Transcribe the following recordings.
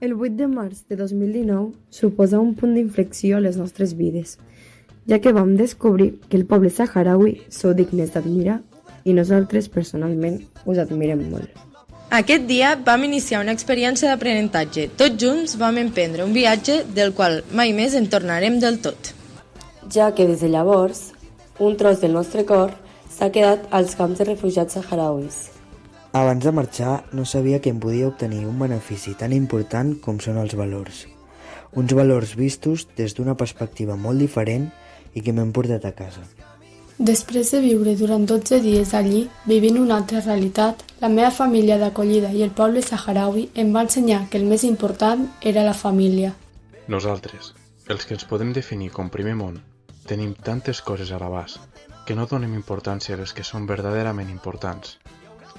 El 8 de març de 2019 suposa un punt d'inflexió a les nostres vides, ja que vam descobrir que el poble saharaui sou dignes d'admirar i nosaltres personalment us admirem molt. Aquest dia vam iniciar una experiència d'aprenentatge. Tots junts vam emprendre un viatge del qual mai més en tornarem del tot. Ja que des de llavors, un tros del nostre cor s'ha quedat als camps de refugiats saharauis. Abans de marxar no sabia que em podia obtenir un benefici tan important com són els valors. Uns valors vistos des d'una perspectiva molt diferent i que m'han portat a casa. Després de viure durant 12 dies allí, vivint una altra realitat, la meva família d'acollida i el poble saharaui em va ensenyar que el més important era la família. Nosaltres, els que ens podem definir com primer món, tenim tantes coses a l'abast que no donem importància a les que són verdaderament importants.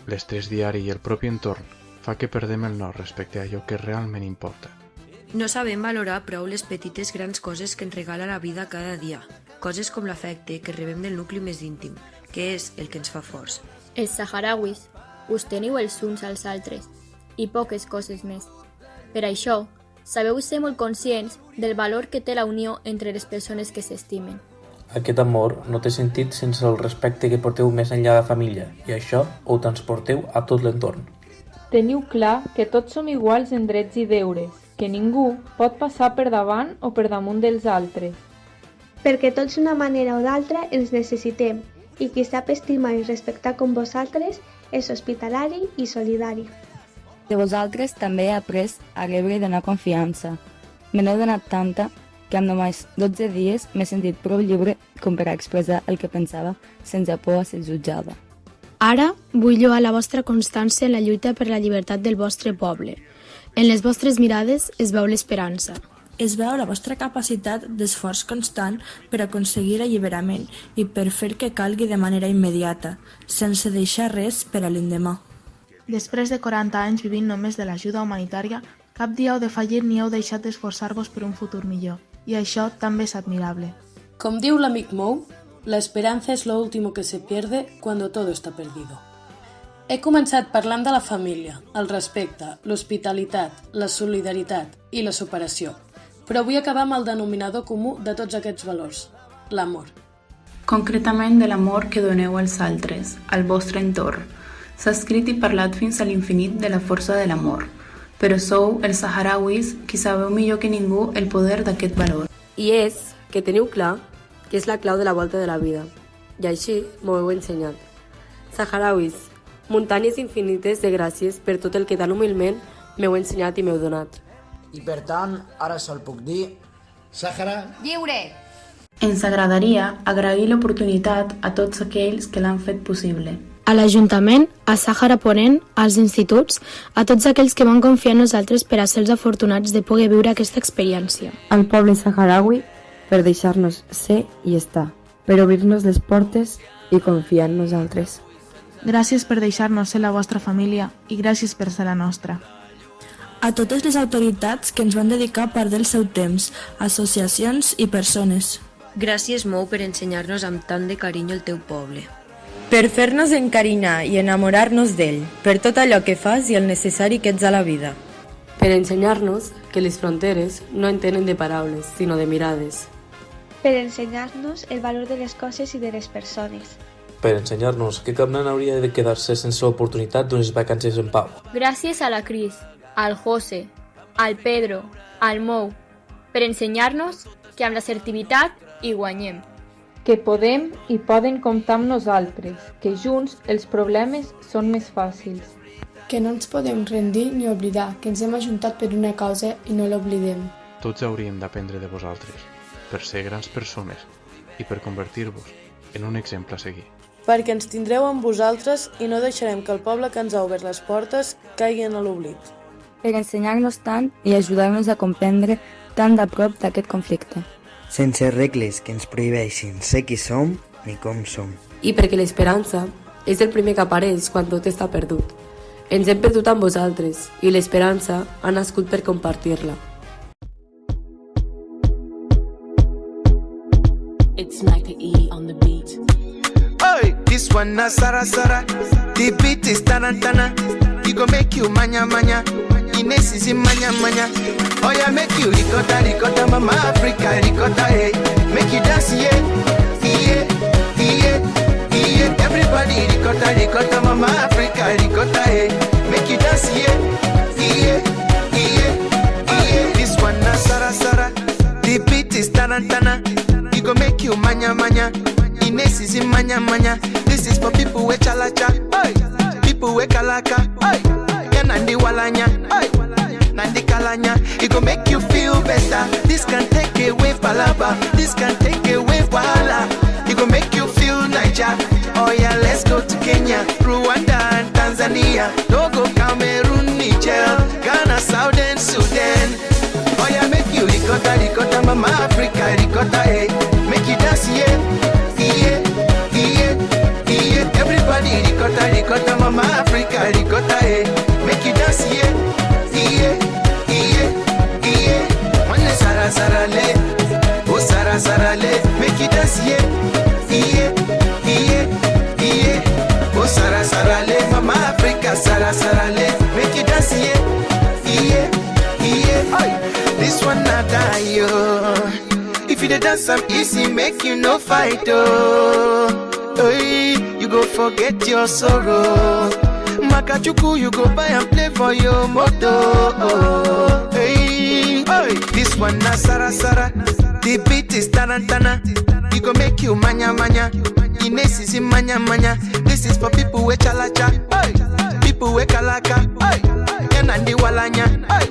L'estrès diari i el propi entorn fa que perdem el nord respecte a allò que realment importa. No sabem valorar prou les petites grans coses que ens regala la vida cada dia, coses com l'afecte que rebem del nucli més íntim, que és el que ens fa forts. Els saharauis us teniu els uns als altres i poques coses més. Per això, sabeu ser molt conscients del valor que té la unió entre les persones que s'estimen. Aquest amor no té sentit sense el respecte que porteu més enllà de la família, i això ho transporteu a tot l'entorn. Teniu clar que tots som iguals en drets i deures, que ningú pot passar per davant o per damunt dels altres. Perquè tots d'una manera o d'altra ens necessitem, i qui sap estimar i respectar com vosaltres és hospitalari i solidari. De vosaltres també he après a rebre i donar confiança. Me n'he donat tanta que amb només 12 dies m'he sentit prou lliure com per a expressar el que pensava sense por a ser jutjada. Ara vull lloar la vostra constància en la lluita per la llibertat del vostre poble. En les vostres mirades es veu l'esperança. Es veu la vostra capacitat d'esforç constant per aconseguir alliberament i per fer que calgui de manera immediata, sense deixar res per a l'endemà. Després de 40 anys vivint només de l'ajuda humanitària, cap dia heu defallit ni heu deixat d'esforçar-vos per un futur millor. I això també és admirable. Com diu l'amic Mou, la esperanza es lo último que se pierde cuando todo está perdido. He començat parlant de la família, el respecte, l'hospitalitat, la solidaritat i la superació, però vull acabar amb el denominador comú de tots aquests valors, l'amor. Concretament de l'amor que doneu als altres, al vostre entorn. S'ha escrit i parlat fins a l'infinit de la força de l'amor, però sou els saharauis qui sabeu millor que ningú el poder d'aquest valor. I és que teniu clar que és la clau de la volta de la vida, i així m'ho heu ensenyat. Saharauis, muntanyes infinites de gràcies per tot el que tan humilment m'heu ensenyat i m'heu donat. I per tant, ara sol puc dir... Sàhara... Lliure! Ens agradaria agrair l'oportunitat a tots aquells que l'han fet possible. A l'Ajuntament, a Sàhara Ponent, als instituts, a tots aquells que van confiar en nosaltres per a ser els afortunats de poder viure aquesta experiència. Al poble saharaui per deixar-nos ser i estar, per obrir-nos les portes i confiar en nosaltres. Gràcies per deixar-nos ser la vostra família i gràcies per ser la nostra. A totes les autoritats que ens van dedicar part del seu temps, associacions i persones. Gràcies, Mou, per ensenyar-nos amb tant de carinyo el teu poble. Per fer-nos encarinyar i enamorar-nos d'ell, per tot allò que fas i el necessari que ets a la vida. Per ensenyar-nos que les fronteres no entenen de paraules, sinó de mirades. Per ensenyar-nos el valor de les coses i de les persones. Per ensenyar-nos que cap nen hauria de quedar-se sense l'oportunitat d'unes vacances en pau. Gràcies a la Cris, al José, al Pedro, al Mou, per ensenyar-nos que amb l'assertivitat hi guanyem. Que podem i poden comptar amb nosaltres, que junts els problemes són més fàcils. Que no ens podem rendir ni oblidar, que ens hem ajuntat per una causa i no l'oblidem. Tots hauríem d'aprendre de vosaltres, per ser grans persones i per convertir-vos en un exemple a seguir. Perquè ens tindreu amb vosaltres i no deixarem que el poble que ens ha obert les portes caigui en l'oblit. Per ensenyar-nos tant i ajudar-nos a comprendre tan de prop d'aquest conflicte. Sense regles que ens prohibeixin ser qui som ni com som. I perquè l'esperança és el primer que apareix quan tot està perdut. Ens hem perdut amb vosaltres i l'esperança ha nascut per compartir-la. It's Micah E on the beat. Hey, this one na Sara Sara. The beat is tarantana. You go make you manya manya. Ines is in manya manya. Oh yeah, make you ricotta, ricotta, mama Africa, ricotta, hey. Make you dance, yeah, yeah, yeah, yeah. Everybody ricotta, ricotta, mama Africa, ricotta, hey. Make you dance, yeah, yeah, yeah, yeah. This one na Sara Sara. The beat is tarantana. It go make you manya manya. Ines is in manya manya. This is for people with chalacha, hey. People with kalaka, hey. Yeah, nandi walanya, hey. Nandi kalanya. It go make you feel better. This can take away palaba. This can take away wahala. It go make you feel Niger. Oh yeah, let's go to Kenya, Rwanda and Tanzania. Togo, Cameroon, Niger, Ghana, Southern Sudan. Oh yeah, make you ricotta, ricotta, mama Africa, ricotta, hey. Make you dance, yeah, yeah, yeah, yeah. Everybody ricotta, ricotta, mama Africa, ricotta, hey. Make you dance, yeah, yeah, yeah, yeah. One Sara Sara le, oh Sara Sara le. Make you dance, yeah, yeah, yeah, yeah. Oh Sara Sara le, mama Africa, Sara Sara le. Make you dance, yeah, yeah, yeah. Oi. This one not die, yo. If you dey dance am easy, make you no fight, oh. Hey, you go forget your sorrow. Makachuku, you go buy and play for your moto. Oh, hey, hey. This one na Sara Sara. The beat is tarantana. It go make you manya manya. Ines is in manya manya. This is for people with chalacha, hey. People with kalaka, hey. Yeah, nandi walanya, hey.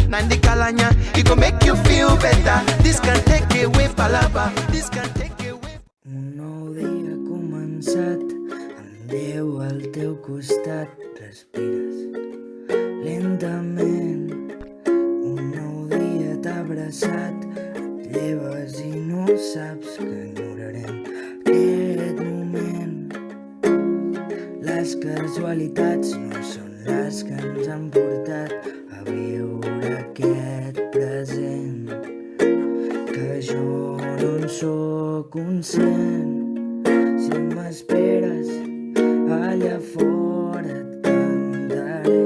Nandi kalanya. It go make you feel better. This can take away palaba. This can take away. Un nou dia ha començat, amb Déu al teu costat, respires lentament. Un nou dia t'ha abraçat, et lleves i no saps que ignorarem aquest moment. Les casualitats no són les que ens han portat a viure aquest present, que jo no en sóc conscient. Si m'esperes allà fora et cantaré.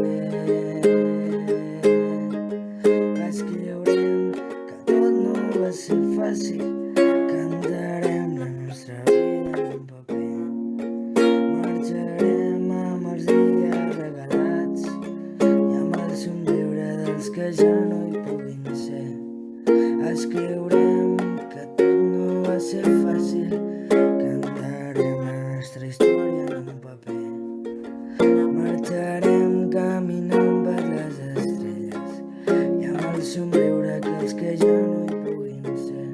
Escriurem que tot no va ser fàcil, cantarem la nostra vida en un paper. Marxarem amb els dies regalats i amb el somriure dels que ja no hi puguin ser. Escriurem que tot no va ser fàcil, cantarem la nostra història en un paper. Marxarem caminant per les estrelles i amb el somriure que els que ja no hi puguin ser.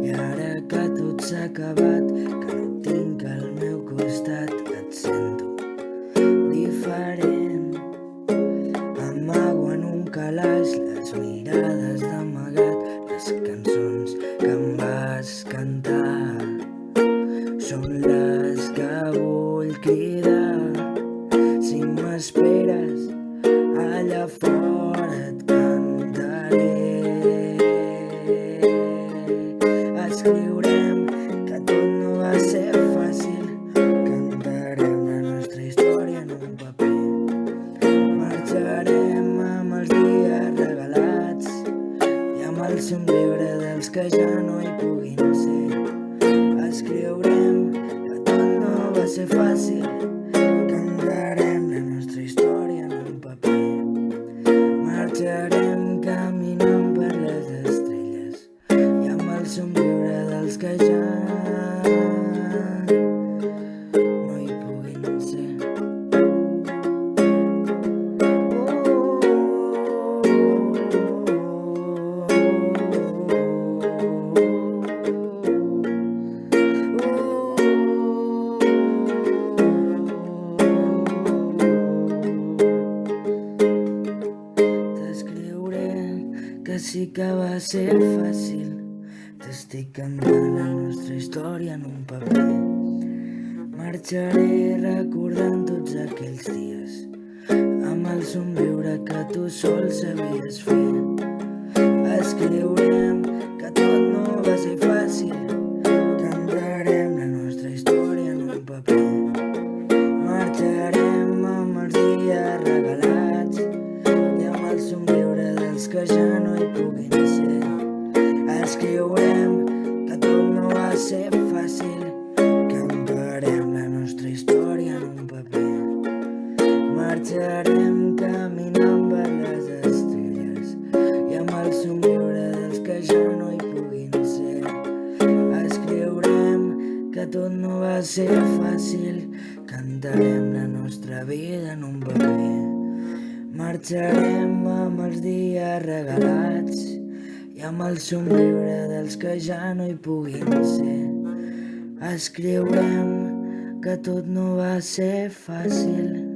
I ara que tot s'ha acabat, que no et tinc al meu costat, et sento diferent. Amago en un calaix les mirades d'amagat, les cançons que em vas cantar són les que vull cridar. Si m'esperes allà fora et cantaré. Escriurem que tot no va ser fàcil, cantarem la nostra història en un paper. Marxarem amb els dies regalats i amb el somriure dels que ja no hi puguin ser. Escriurem que tot no va ser fàcil, cantarem la nostra història en un paper. Marxarem caminant per les estrelles i amb el somriure dels que ja no hi puguin ser. Que sí que va ser fàcil, t'estic cantant la nostra història en un paper. Marxaré recordant tots aquells dies, amb el somriure que tu sol sabies fer. Escriurem que tot no va ser fàcil, cantarem la nostra història en un paper. Marxarem amb els dies Marxarem caminant per les estrelles i amb el somriure dels que ja no hi puguin ser. Escriurem que tot no va ser fàcil, cantarem la nostra vida en un paper. Marxarem amb els dies regalats i amb el somriure dels que ja no hi puguin ser. Escriurem que tot no va ser fàcil,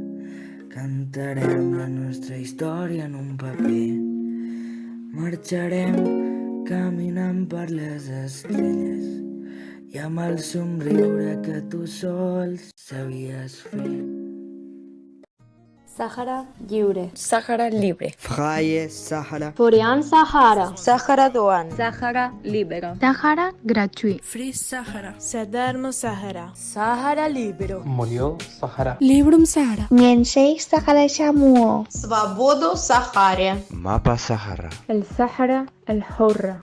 cantarem la nostra història en un paper. Marxarem caminant per les estrelles i amb el somriure que tu sols sabies fer. Sàhara lliure. Sàhara libre. Freie Sahara. Borean Sahara. Sàhara Doan. Sàhara libre. Sahara gratuït. Free Sahara. Sadarmo Sahara. Sàhara libero. Murió Sahara. Librum Sahara. Miensei Sahara Shamuo. Svobodo Sahara. Mapa Sahara. الصحراء الحرة.